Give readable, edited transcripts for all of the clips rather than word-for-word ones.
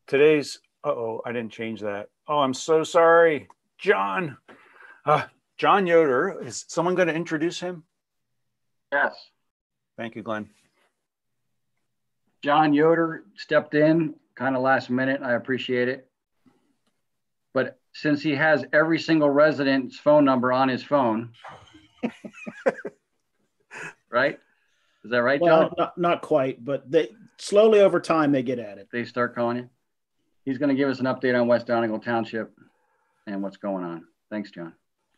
Today's, uh-oh, I didn't change that. Oh, I'm so sorry. John. John Yoder. Is someone going to introduce him? Yes. Thank you, Glenn. John Yoder stepped in kind of last minute. I appreciate it. But since he has every single resident's phone number on his phone, right? Is that right, John? Well, not quite, but they slowly over time they get at it. They start calling you. He's going to give us an update on West Donegal Township and what's going on. Thanks, John.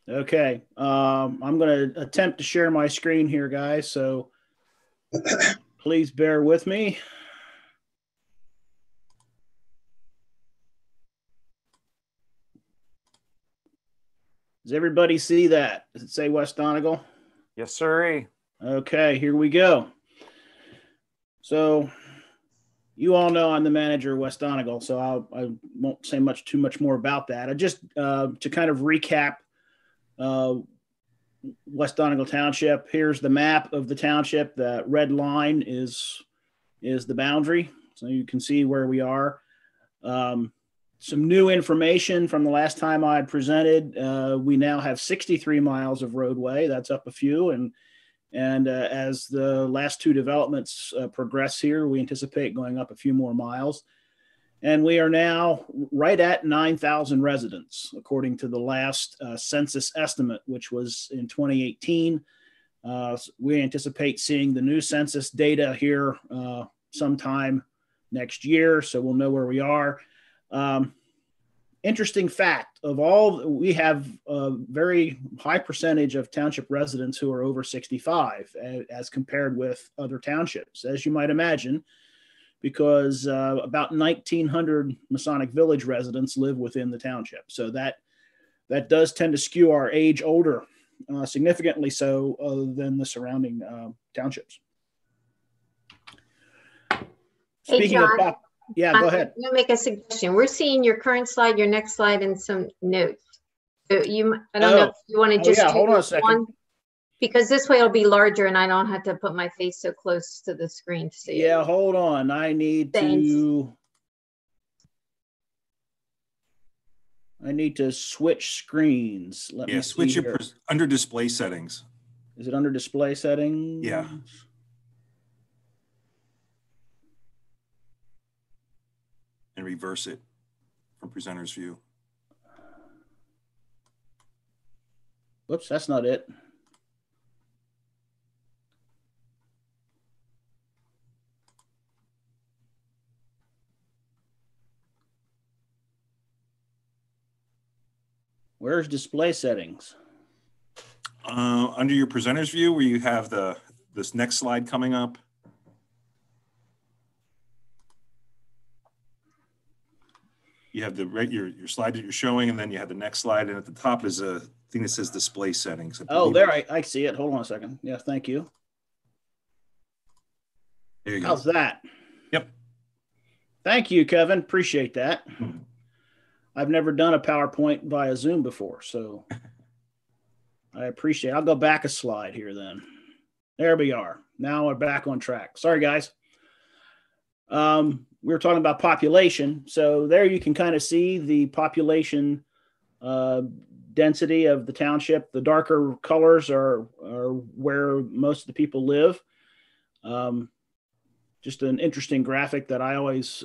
Okay. I'm going to attempt to share my screen here, guys. So please bear with me. Does everybody see that? Does it say West Donegal? Yes, sir. Okay, here we go. So you all know I'm the manager of West Donegal, so I won't say too much more about that. I just to kind of recap West Donegal Township. Here's the map of the township. The red line is the boundary, so you can see where we are. Some new information from the last time I presented. We now have 63 miles of roadway. That's up a few, and as the last two developments progress here, we anticipate going up a few more miles. And we are now right at 9,000 residents, according to the last census estimate, which was in 2018. We anticipate seeing the new census data here sometime next year, so we'll know where we are. Interesting fact of all, we have a very high percentage of township residents who are over 65 as compared with other townships, as you might imagine, because about 1,900 Masonic Village residents live within the township. So that does tend to skew our age older, significantly so than the surrounding townships. Speaking of yeah, go ahead. I'm going to make a suggestion. We're seeing your current slide, your next slide, and some notes. So I don't know if you want to just hold on a second. One, because this way it'll be larger and I don't have to put my face so close to the screen to see it. Hold on. I need to switch screens. Let me switch it under display settings. Is it under display settings? Yeah. And reverse it from presenter's view. Whoops, that's not it. Where's display settings? Under your presenter's view, where you have this next slide coming up. You have your slide that you're showing, and then you have the next slide, and at the top is a thing that says display settings. Oh, there, I see it. Hold on a second. Yeah, thank you. There you go. How's that? Yep. Thank you, Kevin. Appreciate that. I've never done a PowerPoint via Zoom before, so I appreciate it. I'll go back a slide here then. There we are. Now we're back on track. Sorry, guys. We were talking about population. So there you can kind of see the population density of the township. The darker colors are where most of the people live. Just an interesting graphic that I always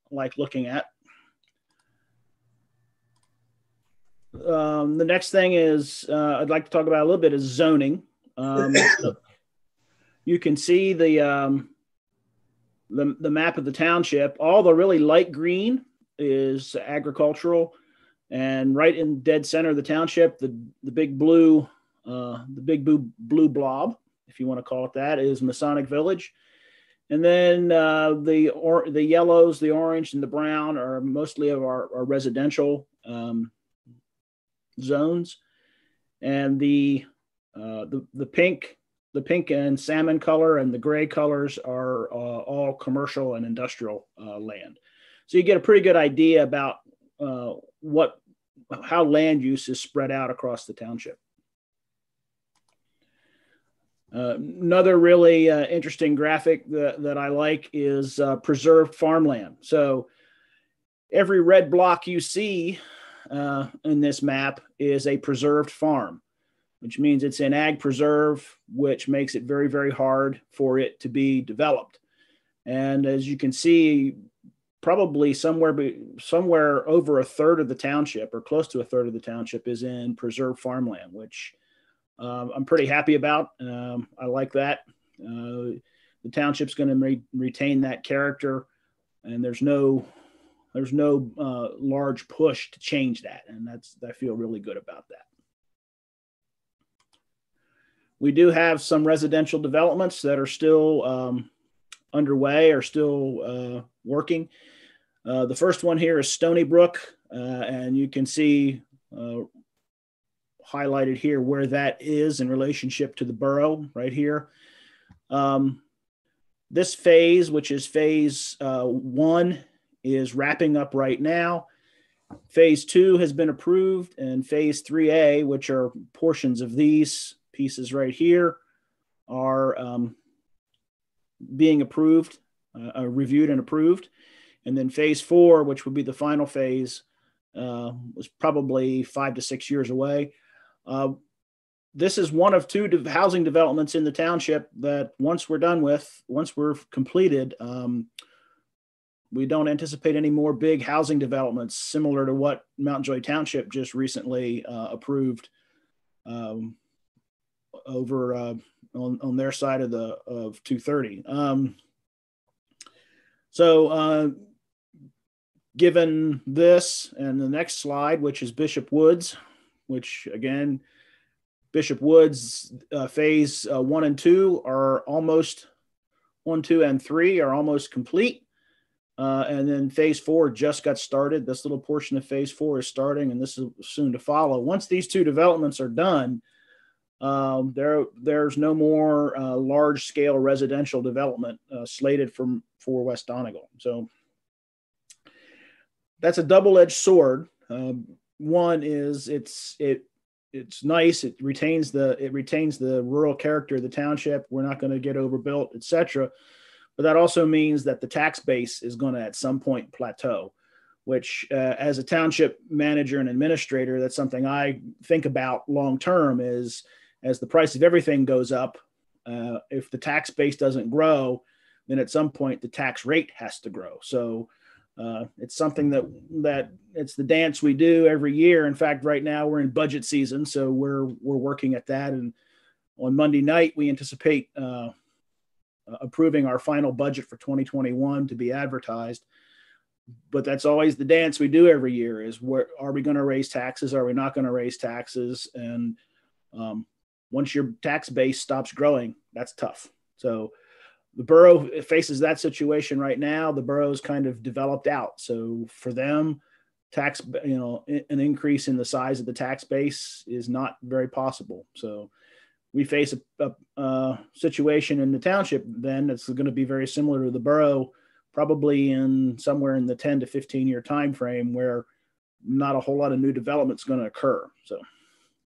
like looking at. The next thing is I'd like to talk about a little bit is zoning. You can see the map of the township. All the really light green is agricultural, and right in dead center of the township, the big blue blob, if you want to call it that, is Masonic Village. And then the yellows, the orange, and the brown are mostly of our residential zones, and the pink and salmon color and the gray colors are all commercial and industrial land. So you get a pretty good idea about how land use is spread out across the township. Another really interesting graphic that I like is preserved farmland. So every red block you see in this map is a preserved farm, which means it's an ag preserve, which makes it very, very hard for it to be developed. And as you can see, probably somewhere over a third of the township, or close to a third of the township, is in preserved farmland, which I'm pretty happy about. I like that. The township's going to retain that character, and there's no large push to change that, and I feel really good about that. We do have some residential developments that are still underway, or still working. The first one here is Stony Brook, and you can see highlighted here where that is in relationship to the borough right here. This phase, which is phase 1, is wrapping up right now. Phase 2 has been approved, and phase 3A, which are portions of these pieces right here, are being approved, reviewed and approved. And then phase 4, which would be the final phase, was probably 5 to 6 years away. This is one of 2 housing developments in the township that once we're completed, we don't anticipate any more big housing developments similar to what Mount Joy Township just recently approved over on their side of 230. Given this and the next slide, which is Bishop Woods, which again, Bishop Woods phase 1 and 2 are almost 1, 2, and 3 are almost complete. And then phase 4 just got started. This little portion of phase 4 is starting, and this is soon to follow. Once these 2 developments are done, there's no more large scale residential development slated for West Donegal. So that's a double-edged sword. One is it's nice. It retains the rural character of the township. We're not going to get overbuilt, etc. But that also means that the tax base is going to at some point plateau, which as a township manager and administrator, that's something I think about long term. Is as the price of everything goes up, if the tax base doesn't grow, then at some point the tax rate has to grow. So it's something that it's the dance we do every year. In fact, right now we're in budget season, so we're working at that. And on Monday night, we anticipate approving our final budget for 2021 to be advertised. But that's always the dance we do every year: is where are we going to raise taxes? Are we not going to raise taxes? And once your tax base stops growing, that's tough. So the borough faces that situation right now. The borough's kind of developed out. So for them, an increase in the size of the tax base is not very possible. So we face a situation in the township then that's going to be very similar to the borough, probably in somewhere in the 10 to 15 year time frame, where not a whole lot of new development is going to occur. So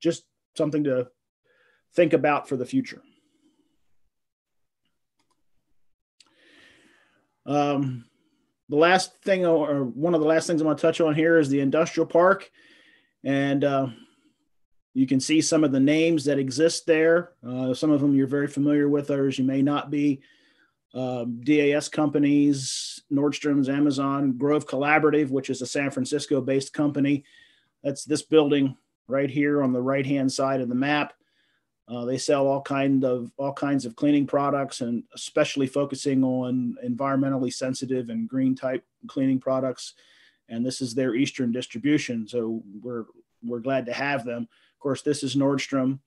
just something to think about for the future. The last thing, or one of the last things I'm going to touch on here, is the industrial park. And you can see some of the names that exist there. Some of them you're very familiar with, others you may not be. DAS companies, Nordstrom's, Amazon, Grove Collaborative, which is a San Francisco-based company. That's this building right here on the right-hand side of the map. They sell all kinds of cleaning products, and especially focusing on environmentally sensitive and green type cleaning products. And this is their Eastern distribution, so we're glad to have them. Of course, this is Nordstrom,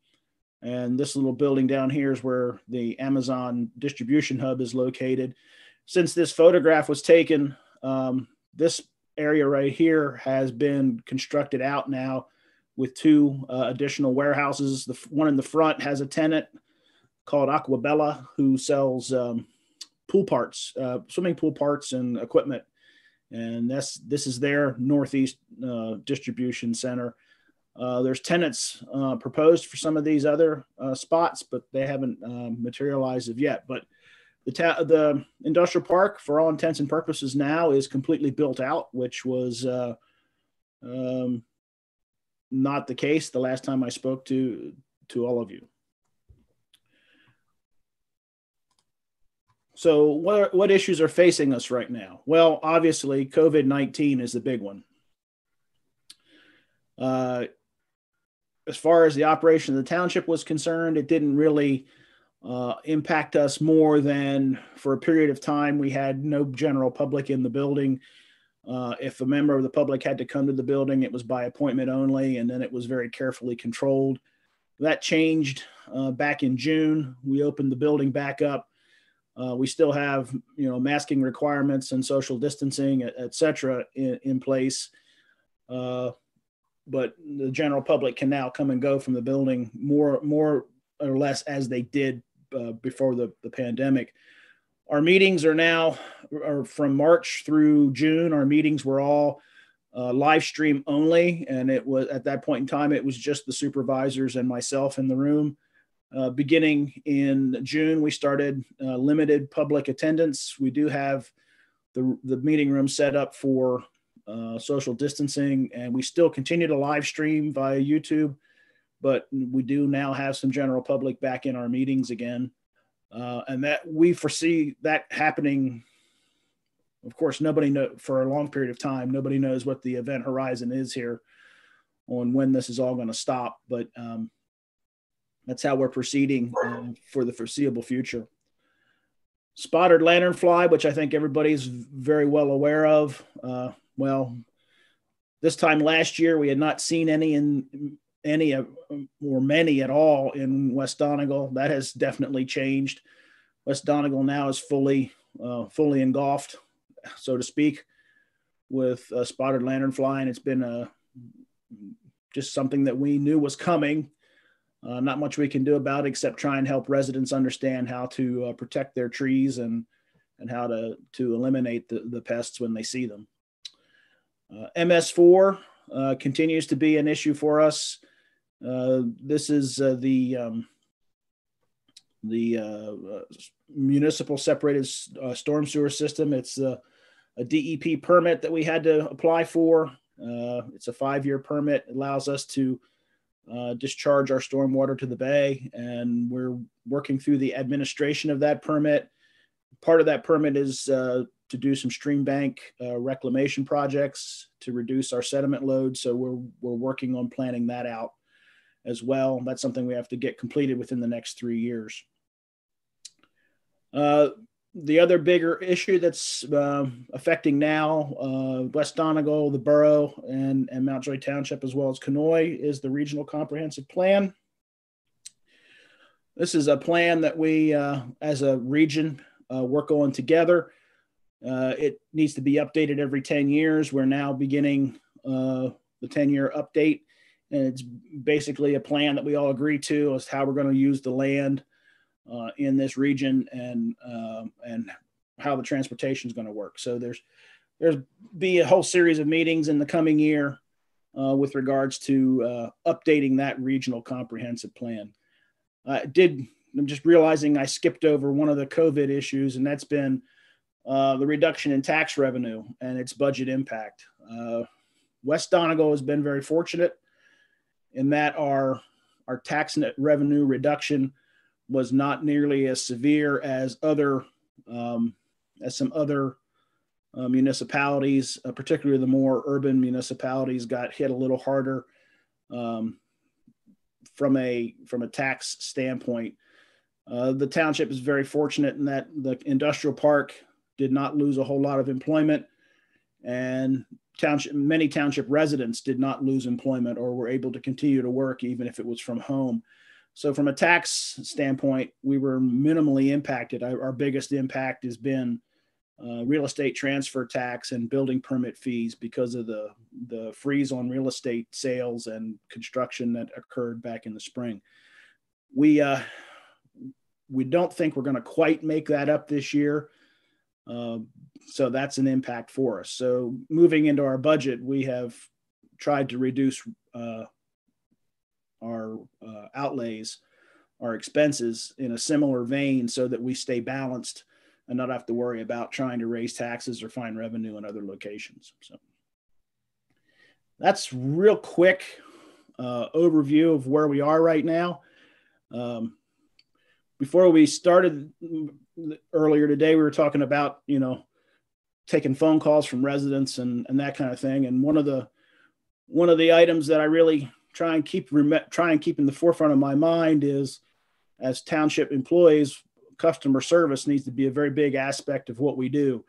and this little building down here is where the Amazon distribution hub is located. Since this photograph was taken, this area right here has been constructed out now with 2 additional warehouses. The one in the front has a tenant called Aquabella who sells pool parts, swimming pool parts and equipment. And this is their Northeast distribution center. There's tenants proposed for some of these other spots, but they haven't materialized as yet. But the industrial park, for all intents and purposes, now is completely built out, which was not the case the last time I spoke to all of you. So what issues are facing us right now? Well, obviously, COVID-19 is the big one. As far as the operation of the township was concerned, it didn't really impact us more than for a period of time we had no general public in the building. If a member of the public had to come to the building, it was by appointment only, and then it was very carefully controlled. That changed back in June. We opened the building back up. We still have, masking requirements and social distancing, et cetera, in place. But the general public can now come and go from the building more or less as they did before the pandemic. Our meetings are from March through June. Our meetings were all live stream only. And it was at that point in time, it was just the supervisors and myself in the room. Beginning in June, we started limited public attendance. We do have the meeting room set up for social distancing, and we still continue to live stream via YouTube, but we do now have some general public back in our meetings again. And that we foresee that happening. Of course, for a long period of time, nobody knows what the event horizon is here on when this is all going to stop, but that's how we're proceeding for the foreseeable future. Spotted lanternfly, which I think everybody's very well aware of. Well, this time last year, we had not seen any or many at all in West Donegal. That has definitely changed. West Donegal now is fully engulfed, so to speak, with spotted lanternfly, and it's been just something that we knew was coming. Not much we can do about it except try and help residents understand how to protect their trees and how to eliminate the pests when they see them. MS4 continues to be an issue for us. This is the municipal separated storm sewer system. It's a DEP permit that we had to apply for. It's a 5-year permit. It allows us to discharge our stormwater to the bay, and we're working through the administration of that permit. Part of that permit is to do some stream bank reclamation projects to reduce our sediment load. So we're working on planning that out as well. That's something we have to get completed within the next 3 years. The other bigger issue that's affecting now West Donegal, the borough, and Mountjoy Township, as well as Conoy, is the Regional Comprehensive Plan. This is a plan that we, as a region, work on together. It needs to be updated every 10 years. We're now beginning the 10-year update, and it's basically a plan that we all agree to as how we're going to use the land in this region and how the transportation is going to work. So there's be a whole series of meetings in the coming year with regards to updating that regional comprehensive plan. I'm just realizing I skipped over one of the COVID issues, and that's been the reduction in tax revenue and its budget impact. West Donegal has been very fortunate in that our tax net revenue reduction was not nearly as severe as some other municipalities, particularly the more urban municipalities, got hit a little harder from a tax standpoint. The township is very fortunate in that the industrial park did not lose a whole lot of employment, and many township residents did not lose employment or were able to continue to work even if it was from home. So from a tax standpoint, we were minimally impacted. Our biggest impact has been real estate transfer tax and building permit fees because of the freeze on real estate sales and construction that occurred back in the spring. We don't think we're going to quite make that up this year. So that's an impact for us. So moving into our budget, we have tried to reduce our outlays, our expenses in a similar vein so that we stay balanced and not have to worry about trying to raise taxes or find revenue in other locations. So that's real quick overview of where we are right now. Before we started earlier today, we were talking about, taking phone calls from residents and that kind of thing. And one of the items that I really try and keep in the forefront of my mind is, as township employees, customer service needs to be a very big aspect of what we do.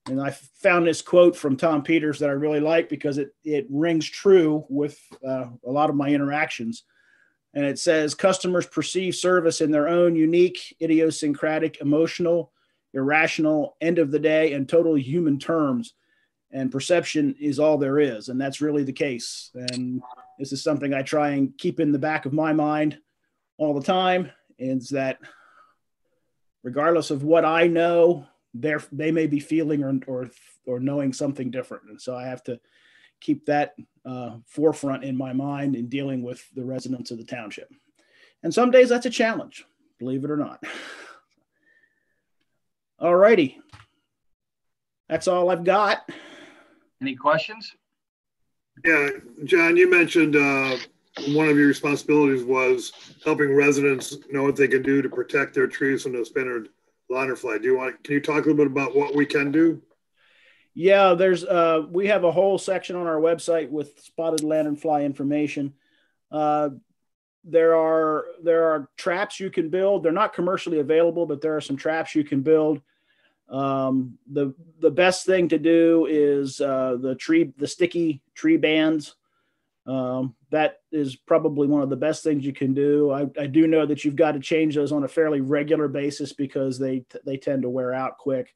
And I found this quote from Tom Peters that I really like because it rings true with a lot of my interactions. And it says, customers perceive service in their own unique, idiosyncratic, emotional, irrational, end of the day, and total human terms. And perception is all there is. And that's really the case. And this is something I try and keep in the back of my mind all the time, is that regardless of what I know, they may be feeling or knowing something different. And so I have to keep that forefront in my mind in dealing with the residents of the township. And some days that's a challenge, believe it or not. All righty. That's all I've got. Any questions? Yeah, John, you mentioned one of your responsibilities was helping residents know what they can do to protect their trees from the spinnered lanternfly. Can you talk a little bit about what we can do? Yeah, we have a whole section on our website with spotted lanternfly information. There are traps you can build. They're not commercially available, but there are some traps you can build. The best thing to do is the sticky tree bands. That is probably one of the best things you can do. I do know that you've got to change those on a fairly regular basis because they tend to wear out quick.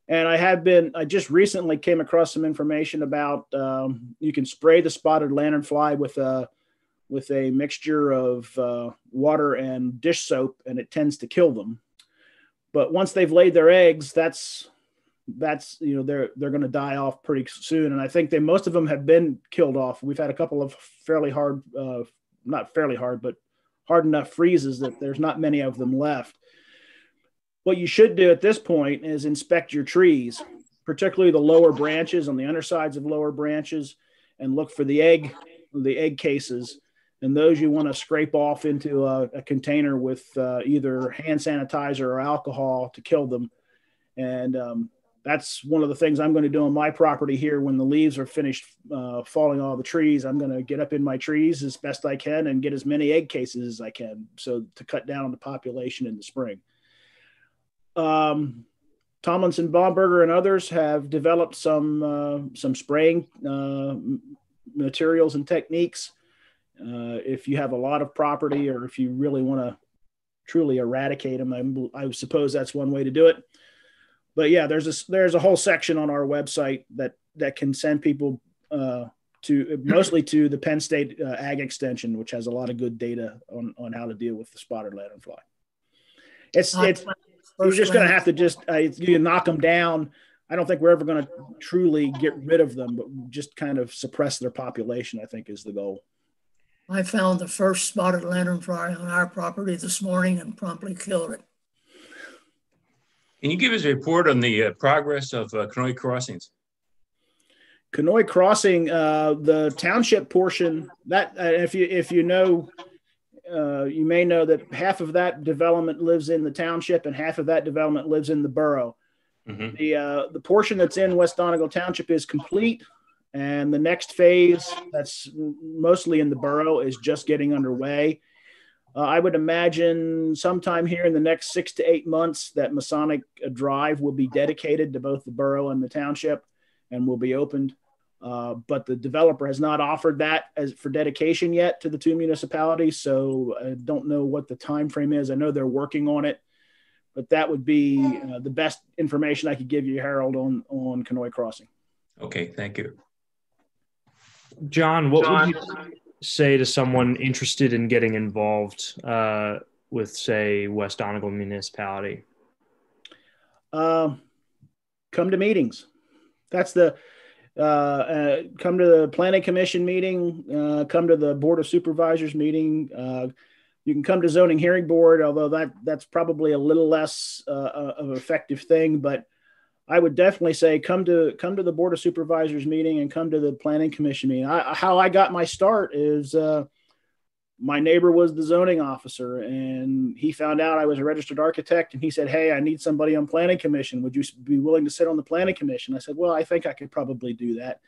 And I just recently came across some information about you can spray the spotted lanternfly with a mixture of water and dish soap, and it tends to kill them. But once they've laid their eggs, that's they're going to die off pretty soon. And I think most of them have been killed off. We've had a couple of fairly hard, not fairly hard, but hard enough freezes that there's not many of them left. What you should do at this point is inspect your trees, particularly the lower branches, on the undersides of lower branches, and look for the egg cases. And those you want to scrape off into a container with either hand sanitizer or alcohol to kill them. And that's one of the things I'm going to do on my property here. When the leaves are finished falling off the trees, I'm going to get up in my trees as best I can and get as many egg cases as I can, so to cut down on the population in the spring. Tomlinson, Baumberger, and others have developed some spraying materials and techniques. If you have a lot of property, or if you really want to truly eradicate them, I suppose that's one way to do it. But yeah, there's a whole section on our website that can send people mostly to the Penn State Ag Extension, which has a lot of good data on how to deal with the spotted lanternfly. You're just going to have to you knock them down. I don't think we're ever going to truly get rid of them, but just kind of suppress their population, I think, is the goal. I found the first spotted lanternfly on our property this morning and promptly killed it. Can you give us a report on the progress of Canoe Crossings? Canoe Crossing, the township portion, that if you know, you may know that half of that development lives in the township and half of that development lives in the borough. Mm-hmm. The portion that's in West Donegal Township is complete, and the next phase, that's mostly in the borough, is just getting underway. I would imagine sometime here in the next 6 to 8 months that Masonic Drive will be dedicated to both the borough and the township and will be opened. But the developer has not offered that for dedication yet to the two municipalities, so I don't know what the time frame is. I know they're working on it, but that would be the best information I could give you, Harold, on Canoe Crossing. Okay, thank you. John, what would you say to someone interested in getting involved with, say, West Donegal Municipality? Come to meetings. That's come to the Planning Commission meeting, come to the Board of Supervisors meeting, You can come to zoning hearing board, although that's probably a little less of an effective thing. But I would definitely say come to the Board of Supervisors meeting and come to the Planning Commission meeting. How I got my start is my neighbor was the zoning officer, and he found out I was a registered architect, and he said, "Hey, I need somebody on Planning Commission. Would you be willing to sit on the Planning Commission?" I said, "Well, I think I could probably do that."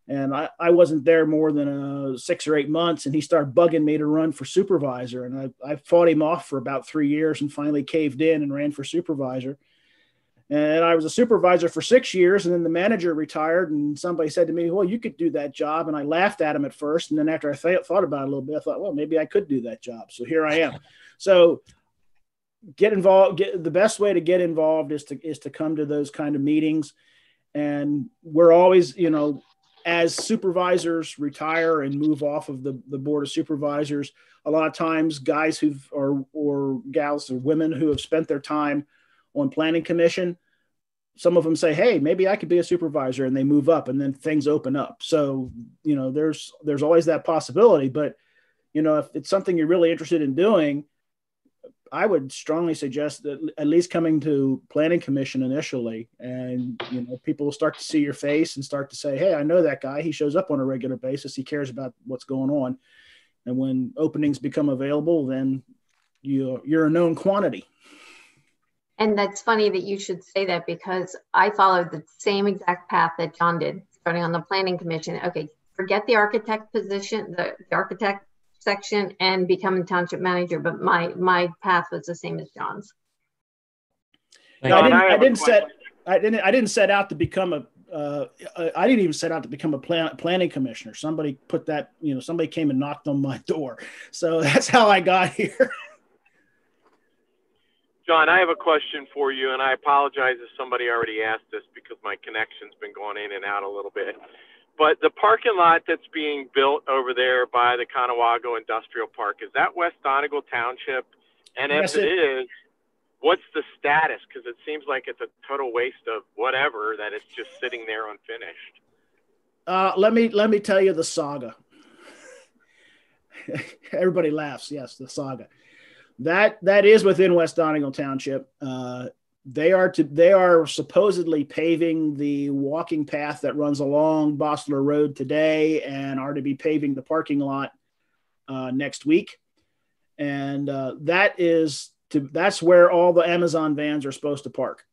And I wasn't there more than 6 or 8 months, and he started bugging me to run for supervisor. And I fought him off for about 3 years and finally caved in and ran for supervisor. And I was a supervisor for 6 years, and then the manager retired, and somebody said to me, "Well, you could do that job." And I laughed at him at first. And then after I thought about it a little bit, I thought, well, maybe I could do that job. So here I am. So get involved. The best way to get involved is to come to those kind of meetings. And we're always, as supervisors retire and move off of the Board of Supervisors, a lot of times guys or gals or women who have spent their time on Planning Commission, some of them say, "Hey, maybe I could be a supervisor," and they move up, and then things open up. So, there's always that possibility. But, if it's something you're really interested in doing, I would strongly suggest that at least coming to Planning Commission initially, and, people will start to see your face and start to say, "Hey, I know that guy. He shows up on a regular basis. He cares about what's going on." And when openings become available, then you're a known quantity. And that's funny that you should say that, because I followed the same exact path that John did, starting on the Planning Commission. Okay, forget the architect position, the architect section, and becoming township manager. But my path was the same as John's. I didn't set out to become I didn't even set out to become a planning commissioner. Somebody put that, somebody came and knocked on my door. So that's how I got here. John, I have a question for you, and I apologize if somebody already asked this because my connection's been going in and out a little bit. But the parking lot that's being built over there by the Conewago Industrial Park, is that West Donegal Township? And if it is, what's the status? Because it seems like it's a total waste of whatever, that it's just sitting there unfinished. Let me tell you the saga. Everybody laughs. Yes, the saga. That is within West Donegal Township. They are supposedly paving the walking path that runs along Bostler Road today, and are to be paving the parking lot next week. And that's where all the Amazon vans are supposed to park.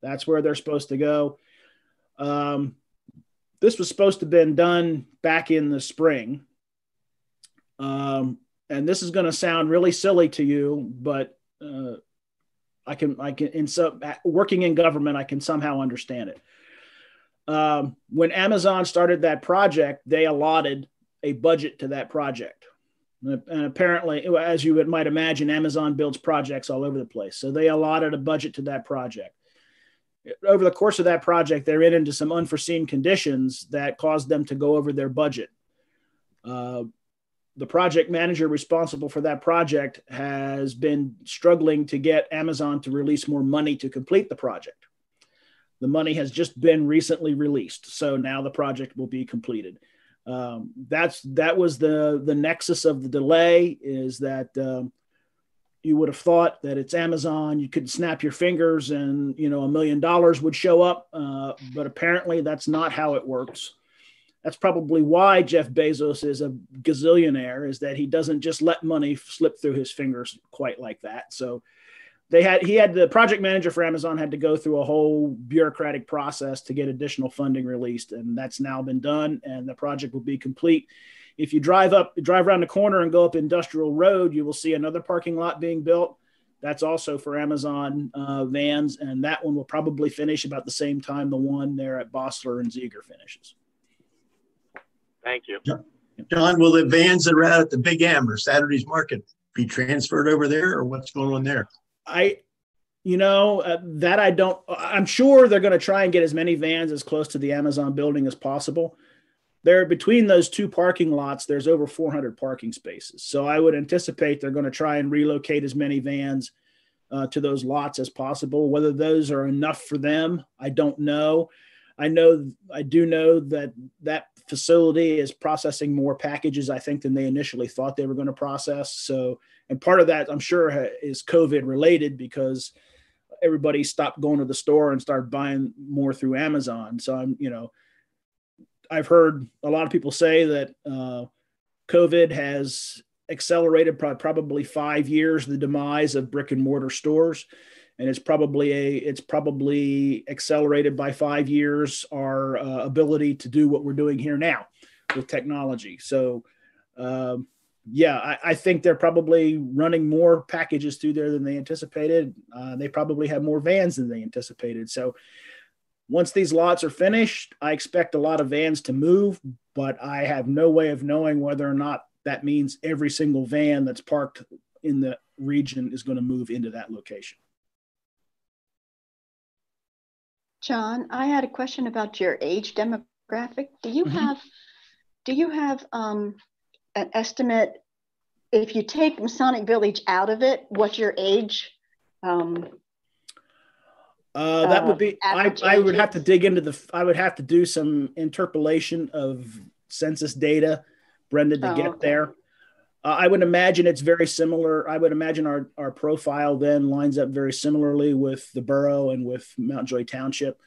That's where they're supposed to go. This was supposed to have been done back in the spring. And this is going to sound really silly to you, but I can, working in government, I can somehow understand it. When Amazon started that project, they allotted a budget to that project. And apparently, as you might imagine, Amazon builds projects all over the place. So they allotted a budget to that project. Over the course of that project, they ran into some unforeseen conditions that caused them to go over their budget. The project manager responsible for that project has been struggling to get Amazon to release more money to complete the project. The money has just been recently released, so now the project will be completed. That was the nexus of the delay, is that you would have thought that it's Amazon. You could snap your fingers and $1 million would show up, but apparently that's not how it works. That's probably why Jeff Bezos is a gazillionaire, is that he doesn't just let money slip through his fingers quite like that. So the project manager for Amazon had to go through a whole bureaucratic process to get additional funding released. And that's now been done, and the project will be complete. If you drive around the corner and go up Industrial Road, you will see another parking lot being built. That's also for Amazon vans. And that one will probably finish about the same time the one there at Bostler and Ziegler finishes. Thank you. John, will the vans that are out at the Big M or Saturday's Market be transferred over there, or what's going on there? I'm sure they're going to try and get as many vans as close to the Amazon building as possible. Between those two parking lots, there's over 400 parking spaces. So I would anticipate they're going to try and relocate as many vans to those lots as possible. Whether those are enough for them, I don't know. I do know that facility is processing more packages, I think, than they initially thought they were going to process. So And part of that, I'm sure, is COVID related because everybody stopped going to the store and started buying more through Amazon. So I've heard a lot of people say that COVID has accelerated probably 5 years the demise of brick and mortar stores, and it's probably accelerated by 5 years our ability to do what we're doing here now with technology. So I think they're probably running more packages through there than they anticipated. They probably have more vans than they anticipated. So once these lots are finished, I expect a lot of vans to move, but I have no way of knowing whether or not that means every single van that's parked in the region is going to move into that location. John, I had a question about your age demographic. Do you have an estimate, if you take Masonic Village out of it, what your age? That would be, I would have to dig into I would have to do some interpolation of census data, Brenda, to get there. I would imagine it's very similar. I would imagine our profile then lines up very similarly with the borough and with Mountjoy Township,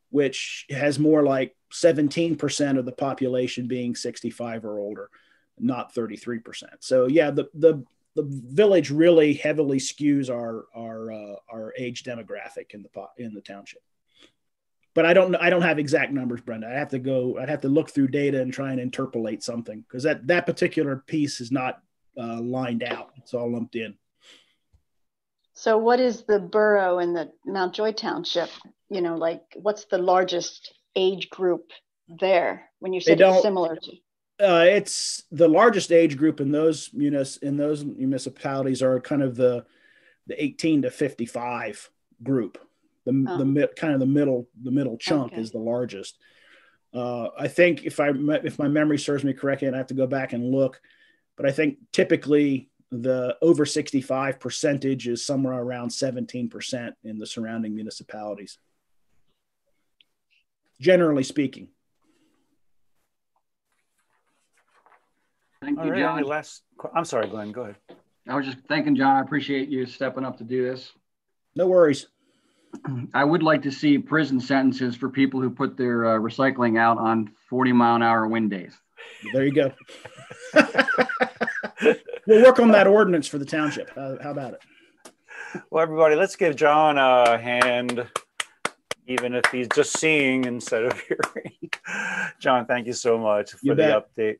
which has more like 17% of the population being 65 or older, not 33%. So yeah, the village really heavily skews our age demographic in the township. But I don't have exact numbers, Brenda. I'd have to look through data and try and interpolate something, because that particular piece is not lined out. It's all lumped in. So what is the borough and the Mountjoy Township? Like what's the largest age group there when you said it's similar to? It's the largest age group in those municipalities are kind of the 18 to 55 group. The middle chunk is the largest. I think if my memory serves me correctly, and I have to go back and look, but I think typically the over 65 percentage is somewhere around 17% in the surrounding municipalities, generally speaking. Thank you, John. I'm sorry, Glenn, go ahead. I was just thanking John. I appreciate you stepping up to do this. No worries. I would like to see prison sentences for people who put their recycling out on 40-mile-an-hour wind days. There you go. We'll work on that ordinance for the township. How about it? Well, everybody, let's give John a hand, even if he's just seeing instead of hearing. John, thank you so much for the update.